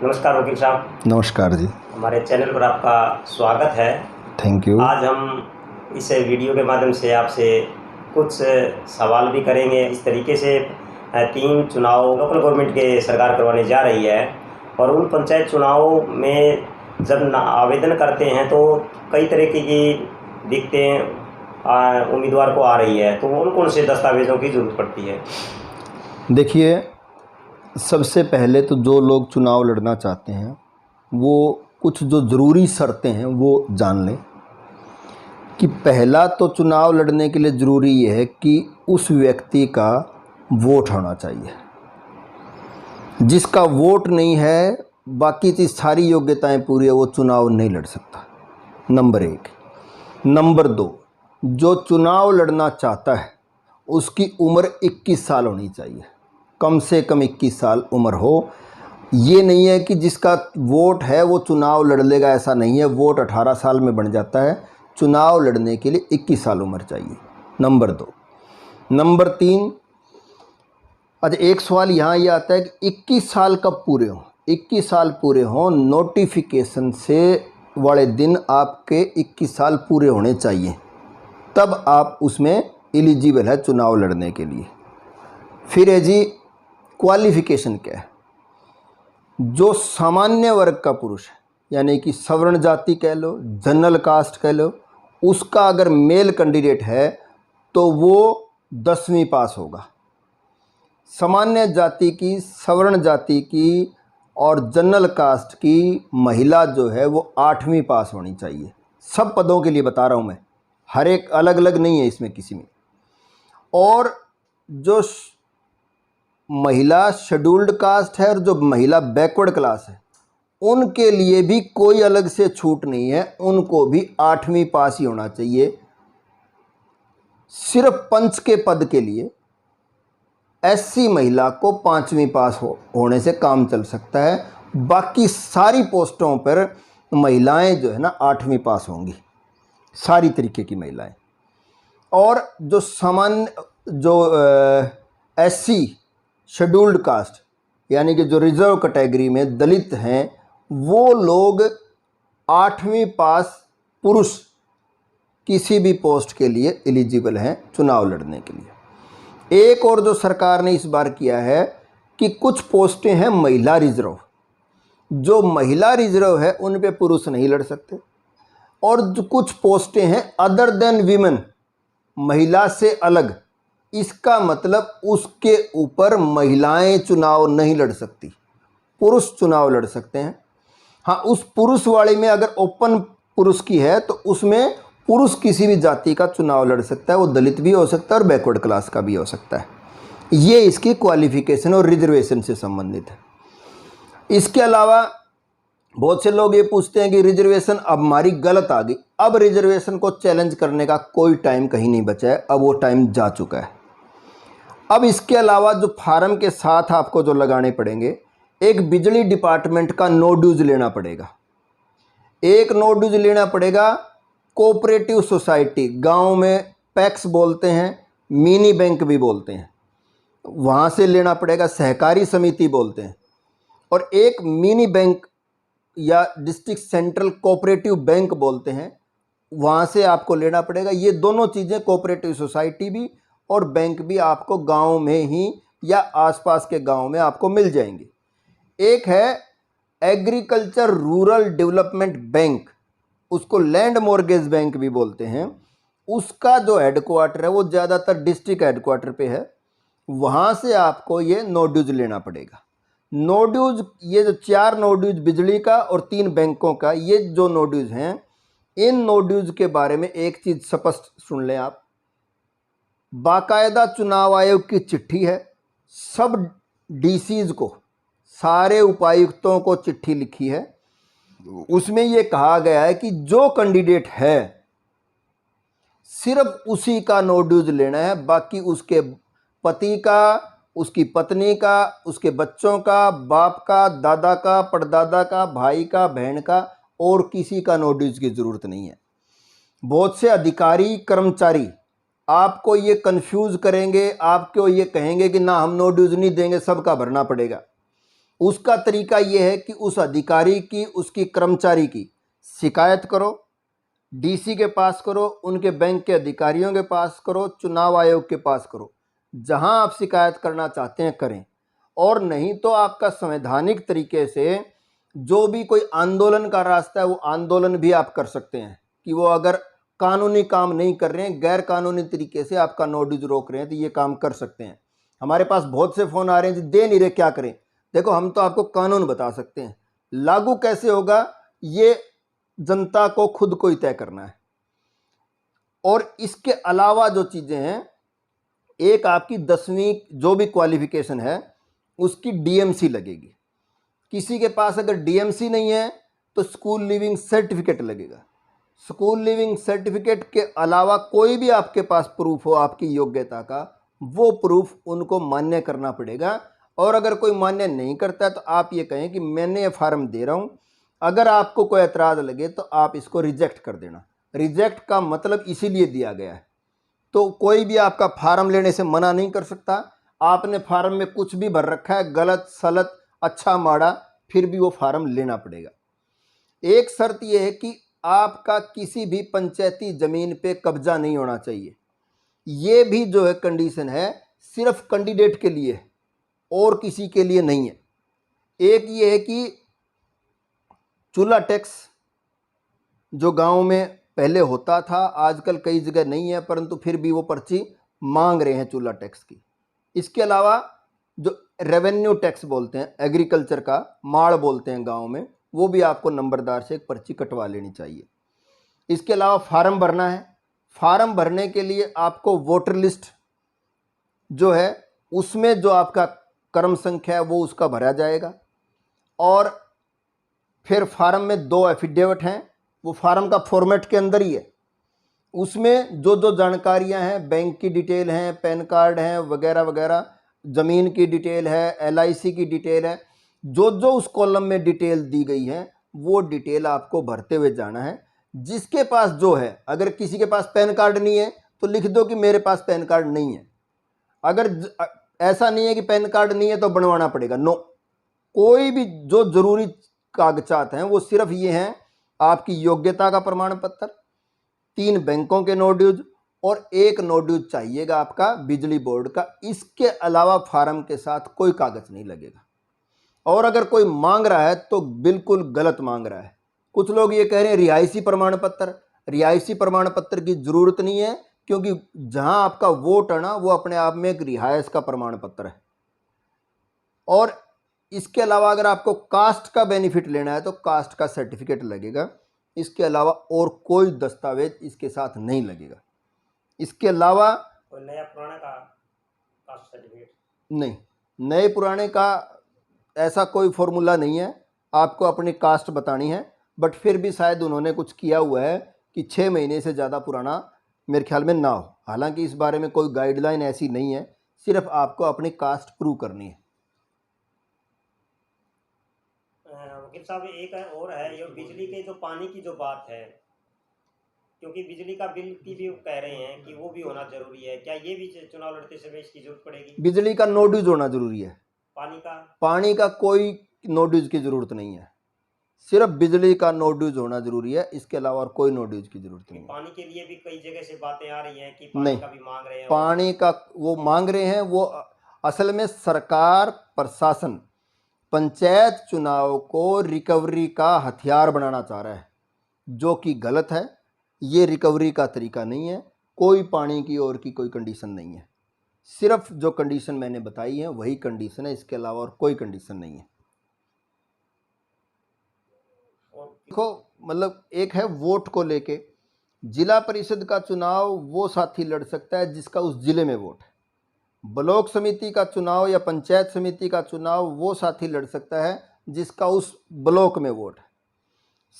नमस्कार वकील साहब। नमस्कार जी। हमारे चैनल पर आपका स्वागत है। Thank you. आज हम इस वीडियो के माध्यम से आपसे कुछ सवाल भी करेंगे। इस तरीके से 3 चुनाव लोकल गवर्नमेंट के सरकार करवाने जा रही है और उन पंचायत चुनावों में जब आवेदन करते हैं तो कई तरीके की दिक्कतें उम्मीदवार को आ रही है, तो उन कौन से दस्तावेज़ों की ज़रूरत पड़ती है? देखिए, सबसे पहले तो जो लोग चुनाव लड़ना चाहते हैं वो कुछ जो ज़रूरी शर्तें हैं वो जान लें कि पहला तो चुनाव लड़ने के लिए ज़रूरी ये है कि उस व्यक्ति का वोट होना चाहिए। जिसका वोट नहीं है, बाकी चीज़ सारी योग्यताएं पूरी है, वो चुनाव नहीं लड़ सकता। नंबर 1। नंबर 2, जो चुनाव लड़ना चाहता है उसकी उम्र 21 साल होनी चाहिए। कम से कम 21 साल उम्र हो। ये नहीं है कि जिसका वोट है वो चुनाव लड़ लेगा, ऐसा नहीं है। वोट 18 साल में बन जाता है। चुनाव लड़ने के लिए 21 साल उम्र चाहिए। नंबर 2। नंबर 3, अच्छा एक सवाल यहाँ ये आता है कि 21 साल कब पूरे हों। 21 साल पूरे हों, नोटिफिकेशन से वाले दिन आपके 21 साल पूरे होने चाहिए, तब आप उसमें एलिजिबल है चुनाव लड़ने के लिए। फिर है जी, क्वालिफ़िकेशन क्या है। जो सामान्य वर्ग का पुरुष है, यानी कि सवर्ण जाति कह लो, जनरल कास्ट कह लो, उसका अगर मेल कैंडिडेट है तो वो 10वीं पास होगा। सामान्य जाति की, सवर्ण जाति की और जनरल कास्ट की महिला जो है वो 8वीं पास होनी चाहिए। सब पदों के लिए बता रहा हूँ मैं, हर एक अलग अलग नहीं है इसमें किसी में। और जो महिला शेड्यूल्ड कास्ट है और जो महिला बैकवर्ड क्लास है, उनके लिए भी कोई अलग से छूट नहीं है, उनको भी 8वीं पास ही होना चाहिए। सिर्फ पंच के पद के लिए एससी महिला को 5वीं पास होने से काम चल सकता है। बाकी सारी पोस्टों पर महिलाएं जो है ना 8वीं पास होंगी, सारी तरीके की महिलाएं। और जो सामान्य जो एससी शेड्यूल्ड कास्ट यानी कि जो रिजर्व कैटेगरी में दलित हैं, वो लोग 8वीं पास पुरुष किसी भी पोस्ट के लिए एलिजिबल हैं चुनाव लड़ने के लिए। एक और जो सरकार ने इस बार किया है कि कुछ पोस्टें हैं महिला रिजर्व। जो महिला रिजर्व है उन पे पुरुष नहीं लड़ सकते। और जो कुछ पोस्टें हैं अदर देन वीमेन, महिला से अलग, इसका मतलब उसके ऊपर महिलाएं चुनाव नहीं लड़ सकती, पुरुष चुनाव लड़ सकते हैं। हाँ, उस पुरुष वाले में अगर ओपन पुरुष की है तो उसमें पुरुष किसी भी जाति का चुनाव लड़ सकता है। वो दलित भी हो सकता है और बैकवर्ड क्लास का भी हो सकता है। ये इसकी क्वालिफिकेशन और रिजर्वेशन से संबंधित है। इसके अलावा बहुत से लोग ये पूछते हैं कि रिजर्वेशन अब हमारी गलत आ गई। अब रिजर्वेशन को चैलेंज करने का कोई टाइम कहीं नहीं बचा है, अब वो टाइम जा चुका है। अब इसके अलावा जो फार्म के साथ आपको जो लगाने पड़ेंगे, एक बिजली डिपार्टमेंट का नो ड्यूज लेना पड़ेगा। एक नो ड्यूज लेना पड़ेगा कोऑपरेटिव सोसाइटी, गांव में पैक्स बोलते हैं, मिनी बैंक भी बोलते हैं, वहाँ से लेना पड़ेगा। सहकारी समिति बोलते हैं। और एक मिनी बैंक या डिस्ट्रिक्ट सेंट्रल कोऑपरेटिव बैंक बोलते हैं, वहाँ से आपको लेना पड़ेगा। ये दोनों चीज़ें, कोऑपरेटिव सोसाइटी भी और बैंक भी, आपको गांव में ही या आसपास के गांव में आपको मिल जाएंगे। एक है एग्रीकल्चर रूरल डेवलपमेंट बैंक, उसको लैंड मॉर्गेज बैंक भी बोलते हैं। उसका जो हेडक्वार्टर है वो ज़्यादातर डिस्ट्रिक्ट हेडक्वार्टर पे है। वहाँ से आपको ये नो ड्यूज लेना पड़ेगा। नो ड्यूज, ये जो 4 नो ड्यूज बिजली का और 3 बैंकों का, ये जो नो ड्यूज हैं, इन नो ड्यूज के बारे में एक चीज़ स्पष्ट सुन लें आप। बाकायदा चुनाव आयोग की चिट्ठी है, सब डीसीज को, सारे उपायुक्तों को चिट्ठी लिखी है। उसमें ये कहा गया है कि जो कैंडिडेट है सिर्फ उसी का नो ड्यूज लेना है, बाकी उसके पति का, उसकी पत्नी का, उसके बच्चों का, बाप का, दादा का, परदादा का, भाई का, बहन का, और किसी का नो ड्यूज की ज़रूरत नहीं है। बहुत से अधिकारी कर्मचारी आपको ये कंफ्यूज करेंगे, आपको ये कहेंगे कि ना हम नो ड्यूज नहीं देंगे, सबका भरना पड़ेगा। उसका तरीका ये है कि उस अधिकारी की, उसकी कर्मचारी की शिकायत करो, डीसी के पास करो, उनके बैंक के अधिकारियों के पास करो, चुनाव आयोग के पास करो, जहां आप शिकायत करना चाहते हैं करें। और नहीं तो आपका संवैधानिक तरीके से जो भी कोई आंदोलन का रास्ता है वो आंदोलन भी आप कर सकते हैं, कि वो अगर कानूनी काम नहीं कर रहे हैं, गैर कानूनी तरीके से आपका नो ड्यूज रोक रहे हैं, तो ये काम कर सकते हैं। हमारे पास बहुत से फ़ोन आ रहे हैं जी, दे नहीं रहे, क्या करें? देखो, हम तो आपको कानून बता सकते हैं, लागू कैसे होगा ये जनता को खुद को ही तय करना है। और इसके अलावा जो चीज़ें हैं, एक आपकी 10वीं जो भी क्वालिफिकेशन है उसकी डीएमसी लगेगी। किसी के पास अगर डीएमसी नहीं है तो स्कूल लिविंग सर्टिफिकेट लगेगा। स्कूल लिविंग सर्टिफिकेट के अलावा कोई भी आपके पास प्रूफ हो आपकी योग्यता का, वो प्रूफ उनको मान्य करना पड़ेगा। और अगर कोई मान्य नहीं करता है तो आप ये कहें कि मैंने ये फार्म दे रहा हूँ, अगर आपको कोई एतराज़ लगे तो आप इसको रिजेक्ट कर देना। रिजेक्ट का मतलब इसीलिए दिया गया है, तो कोई भी आपका फार्म लेने से मना नहीं कर सकता। आपने फार्म में कुछ भी भर रखा है, गलत सलत अच्छा माड़ा, फिर भी वो फार्म लेना पड़ेगा। एक शर्त यह है कि आपका किसी भी पंचायती ज़मीन पे कब्जा नहीं होना चाहिए। ये भी जो है कंडीशन है सिर्फ कैंडिडेट के लिए, और किसी के लिए नहीं है। एक ये है कि चूल्हा टैक्स जो गांव में पहले होता था, आजकल कई जगह नहीं है, परंतु फिर भी वो पर्ची मांग रहे हैं चूल्हा टैक्स की। इसके अलावा जो रेवेन्यू टैक्स बोलते हैं, एग्रीकल्चर का माड़ बोलते हैं गांव में, वो भी आपको नंबरदार से एक पर्ची कटवा लेनी चाहिए। इसके अलावा फार्म भरना है। फार्म भरने के लिए आपको वोटर लिस्ट जो है उसमें जो आपका क्रम संख्या है वो उसका भरा जाएगा। और फिर फार्म में 2 एफिडेविट हैं, वो फार्म का फॉर्मेट के अंदर ही है। उसमें जो जो जानकारियां हैं, बैंक की डिटेल हैं, पैन कार्ड हैं वगैरह वगैरह, ज़मीन की डिटेल है, एलआईसी की डिटेल है, जो जो उस कॉलम में डिटेल दी गई है वो डिटेल आपको भरते हुए जाना है। जिसके पास जो है, अगर किसी के पास पैन कार्ड नहीं है तो लिख दो कि मेरे पास पैन कार्ड नहीं है। अगर ऐसा नहीं है कि पैन कार्ड नहीं है तो बनवाना पड़ेगा, नो। कोई भी जो जरूरी कागजात हैं वो सिर्फ ये हैं, आपकी योग्यता का प्रमाण पत्र, 3 बैंकों के नो ड्यूज और 1 नो ड्यूज चाहिएगा आपका बिजली बोर्ड का। इसके अलावा फार्म के साथ कोई कागज नहीं लगेगा। और अगर कोई मांग रहा है तो बिल्कुल गलत मांग रहा है। कुछ लोग ये कह रहे हैं रिहायशी प्रमाण पत्र। रिहायशी प्रमाण पत्र की जरूरत नहीं है, क्योंकि जहां आपका वोट है ना, वो अपने आप में एक रिहायश का प्रमाण पत्र है। और इसके अलावा अगर आपको कास्ट का बेनिफिट लेना है तो कास्ट का सर्टिफिकेट लगेगा। इसके अलावा और कोई दस्तावेज इसके साथ नहीं लगेगा। इसके अलावा कोई नया पुराना का कास्ट सर्टिफिकेट नहीं, नए पुराने का ऐसा कोई फॉर्मूला नहीं है। आपको अपनी कास्ट बतानी है, बट फिर भी शायद उन्होंने कुछ किया हुआ है कि 6 महीने से ज़्यादा पुराना मेरे ख्याल में ना हो। हालांकि इस बारे में कोई गाइडलाइन ऐसी नहीं है, सिर्फ आपको अपनी कास्ट प्रूव करनी है। वकील साहब, एक और है, ये बिजली के जो पानी की जो बात है, क्योंकि बिजली का बिल की भी कह रहे हैं कि वो भी होना जरूरी है, क्या ये भी चुनाव लड़ते समय इसकी जरूरत पड़ेगी? बिजली का नो ड्यूज होना जरूरी है। पानी का कोई नो ड्यूज की जरूरत नहीं है, सिर्फ बिजली का नो ड्यूज होना जरूरी है। इसके अलावा और कोई नो ड्यूज की जरूरत नहीं है। पानी के लिए भी कई जगह से बातें आ रही हैं कि पानी का भी मांग रहे हैं। पानी का वो मांग रहे हैं, वो असल में सरकार प्रशासन पंचायत चुनाव को रिकवरी का हथियार बनाना चाह रहा है, जो कि गलत है। ये रिकवरी का तरीका नहीं है। कोई पानी की और की कोई कंडीशन नहीं है। सिर्फ जो कंडीशन मैंने बताई है वही कंडीशन है, इसके अलावा और कोई कंडीशन नहीं है। देखो, मतलब एक है वोट को लेके, जिला परिषद का चुनाव वो साथी लड़ सकता है जिसका उस जिले में वोट है। ब्लॉक समिति का चुनाव या पंचायत समिति का चुनाव वो साथी लड़ सकता है जिसका उस ब्लॉक में वोट है।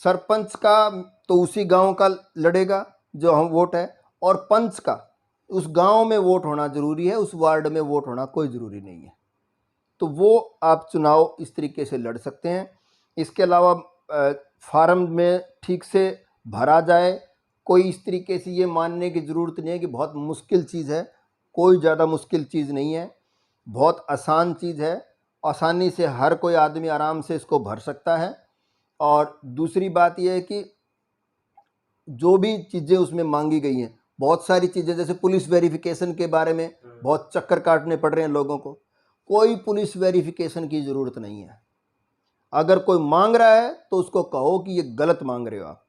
सरपंच का तो उसी गांव का लड़ेगा जो हम वोट है, और पंच का उस गांव में वोट होना जरूरी है, उस वार्ड में वोट होना कोई ज़रूरी नहीं है। तो वो आप चुनाव इस तरीके से लड़ सकते हैं। इसके अलावा फार्म में ठीक से भरा जाए। कोई इस तरीके से ये मानने की ज़रूरत नहीं है कि बहुत मुश्किल चीज़ है। कोई ज़्यादा मुश्किल चीज़ नहीं है, बहुत आसान चीज़ है। आसानी से हर कोई आदमी आराम से इसको भर सकता है। और दूसरी बात यह है कि जो भी चीज़ें उसमें मांगी गई हैं, बहुत सारी चीज़ें, जैसे पुलिस वेरिफिकेशन के बारे में बहुत चक्कर काटने पड़ रहे हैं लोगों को, कोई पुलिस वेरिफिकेशन की ज़रूरत नहीं है। अगर कोई मांग रहा है तो उसको कहो कि ये गलत मांग रहे हो आप,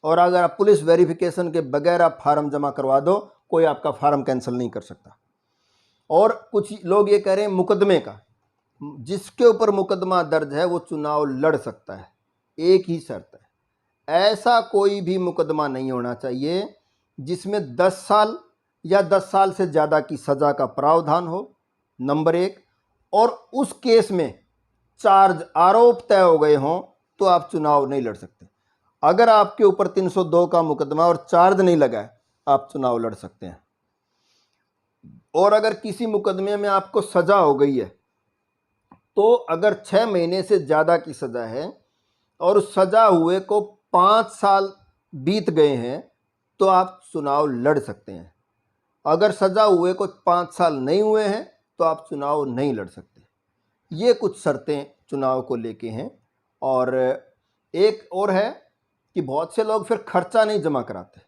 और अगर आप पुलिस वेरिफिकेशन के बगैर आप फार्म जमा करवा दो, कोई आपका फार्म कैंसिल नहीं कर सकता। और कुछ लोग ये कह रहे हैं मुकदमे का, जिसके ऊपर मुकदमा दर्ज है वो चुनाव लड़ सकता है, एक ही शर्त है, ऐसा कोई भी मुकदमा नहीं होना चाहिए जिसमें 10 साल या 10 साल से ज़्यादा की सज़ा का प्रावधान हो, नंबर एक। और उस केस में चार्ज आरोप तय हो गए हों तो आप चुनाव नहीं लड़ सकते। अगर आपके ऊपर 302 का मुकदमा और चार्ज नहीं लगा है, आप चुनाव लड़ सकते हैं। और अगर किसी मुकदमे में आपको सज़ा हो गई है, तो अगर 6 महीने से ज़्यादा की सज़ा है और उस सज़ा हुए को 5 साल बीत गए हैं, तो आप चुनाव लड़ सकते हैं। अगर सज़ा हुए को 5 साल नहीं हुए हैं तो आप चुनाव नहीं लड़ सकते। ये कुछ शर्तें चुनाव को लेके हैं। और एक और है कि बहुत से लोग फिर खर्चा नहीं जमा कराते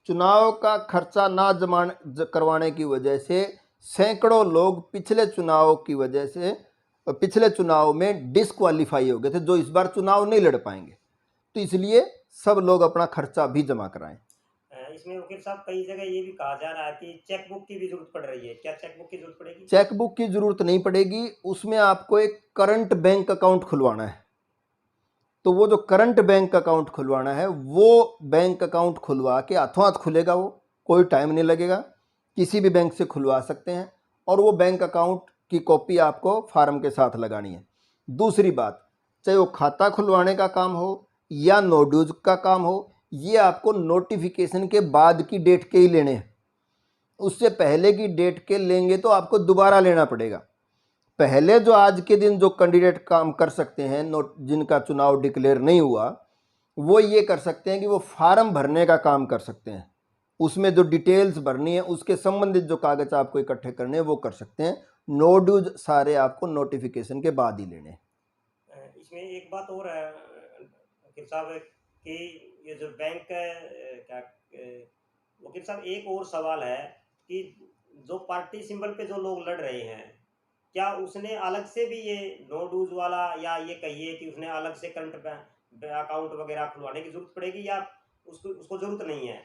चुनाव का खर्चा ना जमा करवाने की वजह से सैकड़ों लोग पिछले चुनाव में डिस्क्वालीफाई हो गए थे, जो इस बार चुनाव नहीं लड़ पाएंगे। तो इसलिए सब लोग अपना खर्चा भी जमा कराएं। इसमें वकील साहब कई जगह ये भी कहा जा रहा है कि चेकबुक की भी जरूरत पड़ रही है, क्या चेकबुक की जरूरत पड़ेगी? चेकबुक की जरूरत नहीं पड़ेगी, उसमें आपको एक करंट बैंक अकाउंट खुलवाना है। तो वो जो करंट बैंक अकाउंट खुलवाना है, वो बैंक अकाउंट खुलवा के हाथों हाथ खुलेगा, वो कोई टाइम नहीं लगेगा, किसी भी बैंक से खुलवा सकते हैं। और वो बैंक अकाउंट की कॉपी आपको फार्म के साथ लगानी है। दूसरी बात, चाहे वो खाता खुलवाने का काम हो या नो ड्यूज का काम हो, ये आपको नोटिफिकेशन के बाद की डेट के ही लेने हैं। उससे पहले की डेट के लेंगे तो आपको दोबारा लेना पड़ेगा। पहले जो आज के दिन जो कैंडिडेट काम कर सकते हैं, जिनका चुनाव डिक्लेयर नहीं हुआ, वो ये कर सकते हैं कि वो फार्म भरने का काम कर सकते हैं। उसमें जो डिटेल्स भरनी है, उसके संबंधित जो कागज आपको इकट्ठे करने हैं वो कर सकते हैं। नो ड्यूज सारे आपको नोटिफिकेशन के बाद ही लेने हैं। इसमें एक बात और है वकील साहब कि ये जो बैंक वकील साहब एक और सवाल है कि जो पार्टी सिंबल पे जो लोग लड़ रहे हैं, क्या उसने अलग से भी ये नो ड्यूज वाला, या ये कहिए कि उसने अलग से करंट अकाउंट वगैरह खुलवाने की जरूरत पड़ेगी, या उसको जरूरत नहीं है?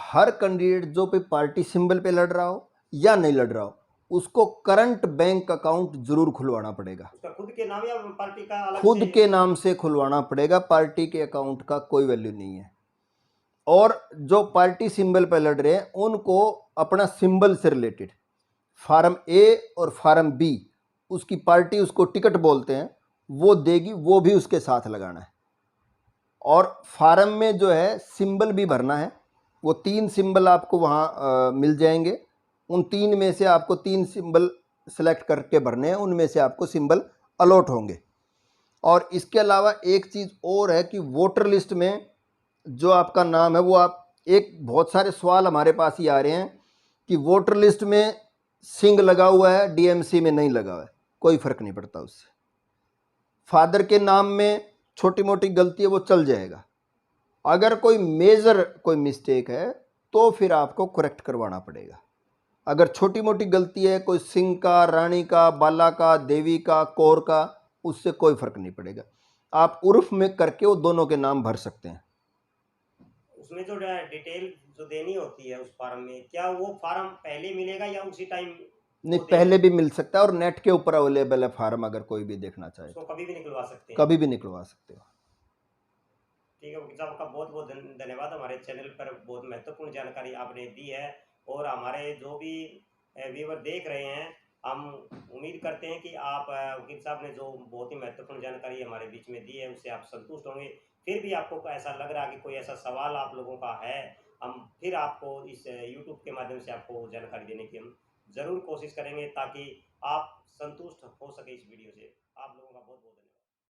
हर कैंडिडेट जो पे पार्टी सिंबल पे लड़ रहा हो या नहीं लड़ रहा हो, उसको करंट बैंक अकाउंट जरूर खुलवाना पड़ेगा। उसका खुद के नाम या पार्टी का अलग खुद से? के नाम से खुलवाना पड़ेगा, पार्टी के अकाउंट का कोई वैल्यू नहीं है। और जो पार्टी सिंबल पर लड़ रहे हैं, उनको अपना सिंबल से रिलेटेड फार्म ए और फार्म बी, उसकी पार्टी उसको टिकट बोलते हैं, वो देगी, वो भी उसके साथ लगाना है। और फार्म में जो है सिंबल भी भरना है। वो 3 सिंबल आपको वहाँ मिल जाएंगे। उन 3 में से आपको 3 सिंबल सेलेक्ट करके भरने हैं, उनमें से आपको सिंबल अलॉट होंगे। और इसके अलावा एक चीज़ और है कि वोटर लिस्ट में जो आपका नाम है, वो आप बहुत सारे सवाल हमारे पास ही आ रहे हैं कि वोटर लिस्ट में सिंह लगा हुआ है, डीएमसी में नहीं लगा हुआ है, कोई फ़र्क नहीं पड़ता उससे। फादर के नाम में छोटी मोटी गलती है, वो चल जाएगा। अगर कोई मेजर कोई मिस्टेक है तो फिर आपको करेक्ट करवाना पड़ेगा। अगर छोटी मोटी गलती है, कोई सिंह का, रानी का, बाला का, देवी का, कौर का, उससे कोई फ़र्क नहीं पड़ेगा। आप उर्फ में करके वो दोनों के नाम भर सकते हैं। उसमें जो डिटेल जो देनी होती है उस फार्म में, क्या वो फार्म पहले मिलेगा या उसी टाइम? नहीं, पहले भी मिल सकता है और नेट के ऊपर अवेलेबल है फार्म, अगर कोई भी देखना चाहे उसको तो कभी भी निकलवा सकते हैं? कभी भी निकलवा सकते हो। ठीक है वकील साहब, आपका बहुत बहुत धन्यवाद। हमारे चैनल पर बहुत महत्वपूर्ण जानकारी आपने दी है, और हमारे जो भी व्यूवर देख रहे हैं, हम उम्मीद करते हैं कि आप वकील साहब ने जो बहुत ही महत्वपूर्ण जानकारी हमारे बीच में दी है उससे आप संतुष्ट होंगे। फिर भी आपको ऐसा लग रहा है कि कोई ऐसा सवाल आप लोगों का है, हम फिर आपको इस यूट्यूब के माध्यम से आपको जानकारी देने की हम ज़रूर कोशिश करेंगे, ताकि आप संतुष्ट हो सके इस वीडियो से। आप लोगों का बहुत बहुत धन्यवाद।